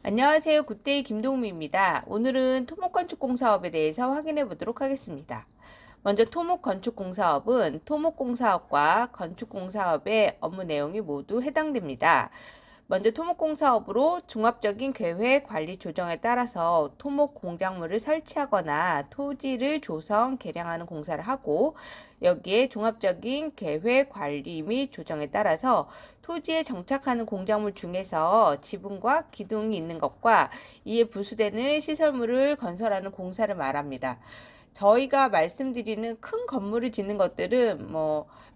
안녕하세요. 굿데이 김동미입니다. 오늘은 토목건축공사업에 대해서 확인해 보도록 하겠습니다. 먼저 토목건축공사업은 토목공사업과 건축공사업의 업무 내용이 모두 해당됩니다. 먼저 토목공사업으로 종합적인 계획 관리 조정에 따라서 토목 공작물을 설치하거나 토지를 조성, 개량하는 공사를 하고, 여기에 종합적인 계획 관리 및 조정에 따라서 토지에 정착하는 공작물 중에서 지붕과 기둥이 있는 것과 이에 부수되는 시설물을 건설하는 공사를 말합니다. 저희가 말씀드리는 큰 건물을 짓는 것들은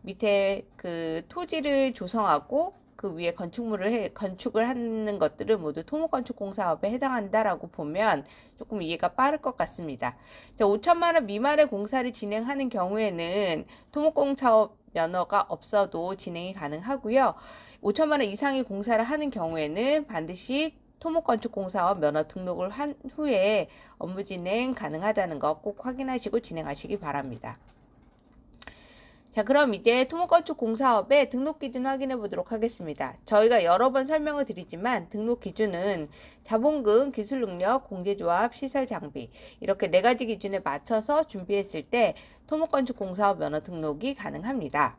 밑에 그 토지를 조성하고 그 위에 건축을 하는 것들은 모두 토목건축공사업에 해당한다라고 보면 조금 이해가 빠를 것 같습니다. 5천만 원 미만의 공사를 진행하는 경우에는 토목공사업 면허가 없어도 진행이 가능하고요. 5천만 원 이상의 공사를 하는 경우에는 반드시 토목건축공사업 면허 등록을 한 후에 업무 진행 가능하다는 거 꼭 확인하시고 진행하시기 바랍니다. 자, 그럼 이제 토목건축공사업의 등록 기준 확인해 보도록 하겠습니다. 저희가 여러 번 설명을 드리지만 등록 기준은 자본금, 기술능력, 공제조합, 시설장비 이렇게 4가지 기준에 맞춰서 준비했을 때 토목건축공사업 면허 등록이 가능합니다.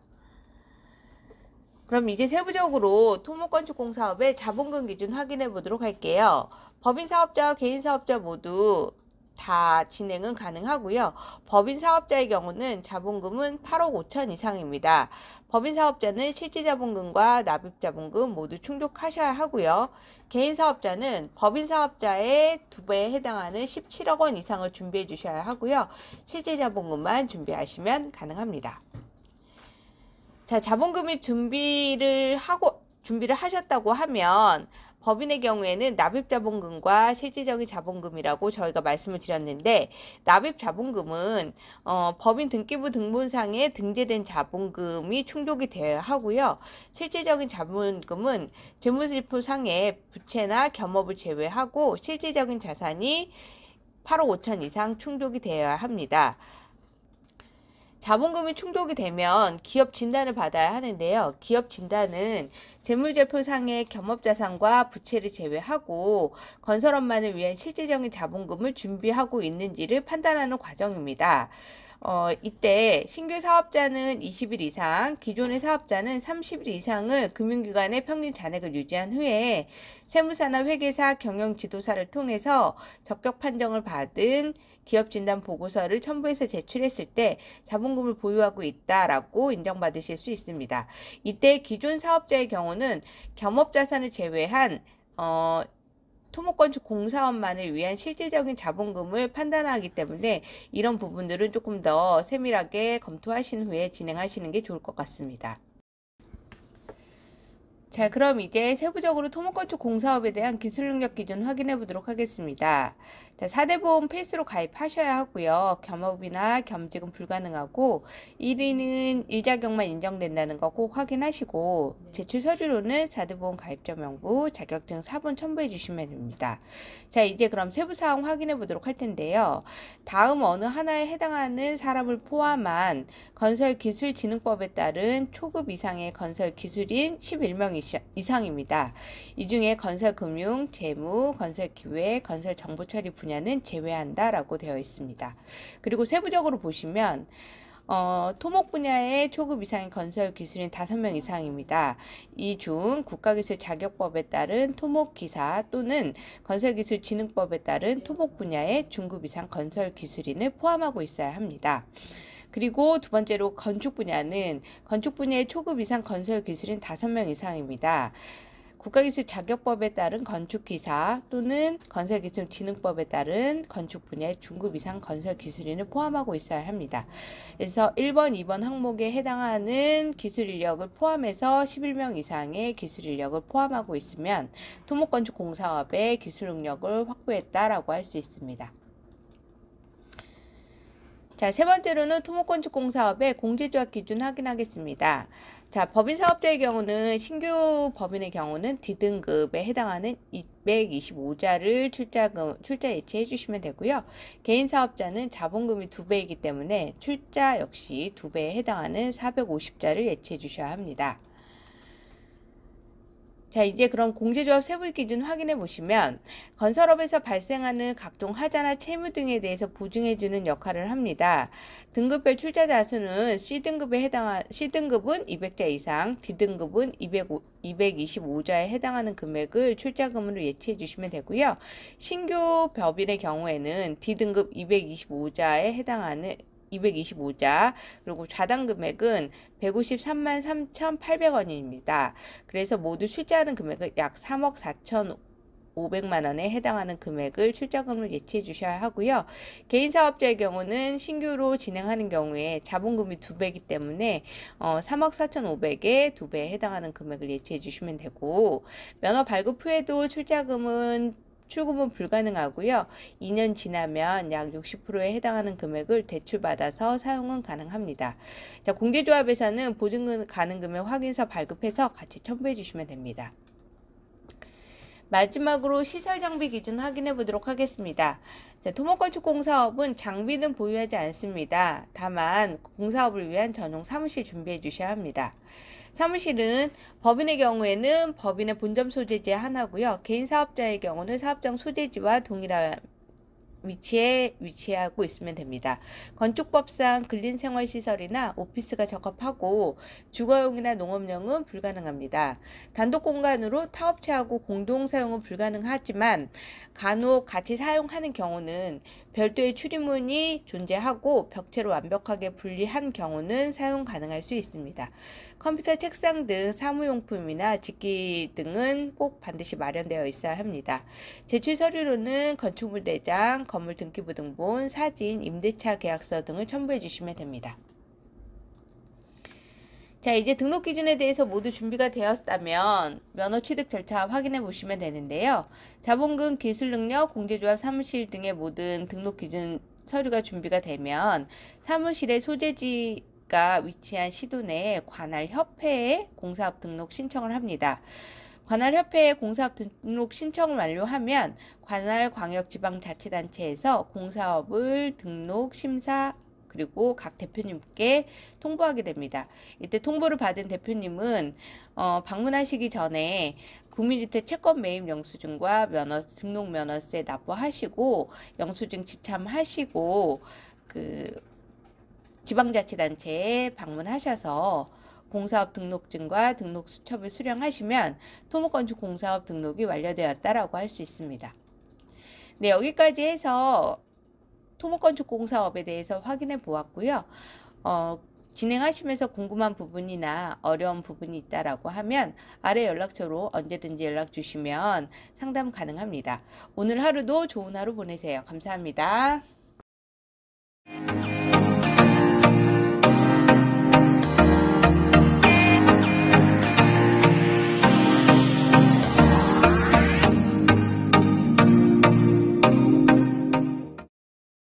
그럼 이제 세부적으로 토목건축공사업의 자본금 기준 확인해 보도록 할게요. 법인사업자와 개인사업자 모두 다 진행은 가능하고요. 법인사업자의 경우는 자본금은 8억 5천 이상입니다. 법인사업자는 실질자본금과 납입자본금 모두 충족하셔야 하고요. 개인사업자는 법인사업자의 2배에 해당하는 17억 원 이상을 준비해 주셔야 하고요. 실질자본금만 준비하시면 가능합니다. 자, 자본금이 준비를 하셨다고 하면 법인의 경우에는 납입자본금과 실질적인 자본금이라고 저희가 말씀을 드렸는데, 납입자본금은 법인 등기부 등본상에 등재된 자본금이 충족이 되어야 하고요. 실질적인 자본금은 재무제표상에 부채나 겸업을 제외하고 실질적인 자산이 8억 5천 이상 충족이 되어야 합니다. 자본금이 충족이 되면 기업 진단을 받아야 하는데요. 기업 진단은 재무제표상의 겸업자산과 부채를 제외하고 건설업만을 위한 실질적인 자본금을 준비하고 있는지를 판단하는 과정입니다. 이때 신규 사업자는 20일 이상, 기존의 사업자는 30일 이상을 금융기관의 평균 잔액을 유지한 후에 세무사나 회계사, 경영지도사를 통해서 적격 판정을 받은 기업진단 보고서를 첨부해서 제출했을 때 자본금을 보유하고 있다라고 인정받으실 수 있습니다. 이때 기존 사업자의 경우는 겸업자산을 제외한 토목건축 공사업만을 위한 실질적인 자본금을 판단하기 때문에 이런 부분들은 조금 더 세밀하게 검토하신 후에 진행하시는 게 좋을 것 같습니다. 자, 그럼 이제 세부적으로 토목건축 공사업에 대한 기술능력 기준 확인해 보도록 하겠습니다. 자, 4대 보험 필수로 가입하셔야 하고요. 겸업이나 겸직은 불가능하고 1위는 일자격만 인정된다는 거 꼭 확인하시고, 제출 서류로는 4대 보험 가입자 명부, 자격증 사본 첨부해 주시면 됩니다. 자, 이제 그럼 세부 사항 확인해 보도록 할 텐데요. 다음 어느 하나에 해당하는 사람을 포함한 건설기술진흥법에 따른 초급 이상의 건설기술인 11명 이상입니다. 이 중에 건설금융, 재무, 건설기획, 건설정보처리 분야는 제외한다라고 되어 있습니다. 그리고 세부적으로 보시면 토목 분야의 초급 이상의 건설기술인 5명 이상입니다. 이 중 국가기술 자격법에 따른 토목기사 또는 건설기술진흥법에 따른 토목 분야의 중급 이상 건설기술인을 포함하고 있어야 합니다. 그리고 두 번째로 건축 분야는 건축 분야의 초급 이상 건설기술인 5명 이상입니다. 국가기술 자격법에 따른 건축기사 또는 건설기술진흥법에 따른 건축 분야의 중급 이상 건설기술인을 포함하고 있어야 합니다. 그래서 1번, 2번 항목에 해당하는 기술인력을 포함해서 11명 이상의 기술인력을 포함하고 있으면 토목건축공사업의 기술능력을 확보했다라고 할 수 있습니다. 자, 세 번째로는 토목건축공사업의 공제조합 기준 확인하겠습니다. 자, 법인사업자의 경우는 신규 법인의 경우는 D등급에 해당하는 225자를 출자 예치해 주시면 되고요. 개인사업자는 자본금이 2배이기 때문에 출자 역시 2배에 해당하는 450자를 예치해 주셔야 합니다. 자, 이제 그럼 공제조합 세부 기준 확인해 보시면 건설업에서 발생하는 각종 하자나 채무 등에 대해서 보증해주는 역할을 합니다. 등급별 출자자 수는 C등급은 200자 이상, D등급은 225자에 해당하는 금액을 출자금으로 예치해 주시면 되고요. 신규 법인의 경우에는 D등급 225자에 해당하는 225자, 그리고 좌당 금액은 153만 3,800원입니다. 그래서 모두 출자하는 금액은 약 3억 4,500만 원에 해당하는 금액을 출자금으로 예치해 주셔야 하고요. 개인 사업자의 경우는 신규로 진행하는 경우에 자본금이 2배이기 때문에 3억 4,500에 2배에 해당하는 금액을 예치해 주시면 되고, 면허 발급 후에도 출금은 불가능하고요. 2년 지나면 약 60%에 해당하는 금액을 대출받아서 사용은 가능합니다. 자, 공제조합에서는 보증 가능 금액 확인서 발급해서 같이 첨부해 주시면 됩니다. 마지막으로 시설 장비 기준 확인해 보도록 하겠습니다. 자, 토목건축공사업은 장비는 보유하지 않습니다. 다만 공사업을 위한 전용 사무실 준비해 주셔야 합니다. 사무실은 법인의 경우에는 법인의 본점 소재지 하나고요. 개인 사업자의 경우는 사업장 소재지와 동일한 위치에 위치하고 있으면 됩니다. 건축법상 근린생활시설이나 오피스가 적합하고 주거용이나 농업용은 불가능합니다. 단독 공간으로 타업체하고 공동 사용은 불가능하지만 간혹 같이 사용하는 경우는 별도의 출입문이 존재하고 벽체로 완벽하게 분리한 경우는 사용 가능할 수 있습니다. 컴퓨터, 책상 등 사무용품이나 집기 등은 꼭 반드시 마련되어 있어야 합니다. 제출 서류로는 건축물 대장, 건물 등기부 등본, 사진, 임대차 계약서 등을 첨부해 주시면 됩니다. 자, 이제 등록 기준에 대해서 모두 준비가 되었다면 면허 취득 절차 확인해 보시면 되는데요. 자본금, 기술능력, 공제조합, 사무실 등의 모든 등록 기준 서류가 준비가 되면 사무실의 소재지가 위치한 시도 내에 관할 협회에 공사업 등록 신청을 합니다. 관할 협회에 공사업 등록 신청을 완료하면 관할 광역지방자치단체에서 공사업을 등록 심사 그리고 각 대표님께 통보하게 됩니다. 이때 통보를 받은 대표님은 방문하시기 전에 국민주택 채권 매입 영수증과 등록 면허세 납부하시고 영수증 지참하시고 지방자치단체에 방문하셔서 공사업 등록증과 등록 수첩을 수령하시면 토목건축공사업 등록이 완료되었다라고 할 수 있습니다. 네, 여기까지 해서 토목건축공사업에 대해서 확인해 보았고요. 진행하시면서 궁금한 부분이나 어려운 부분이 있다라고 하면 아래 연락처로 언제든지 연락 주시면 상담 가능합니다. 오늘 하루도 좋은 하루 보내세요. 감사합니다.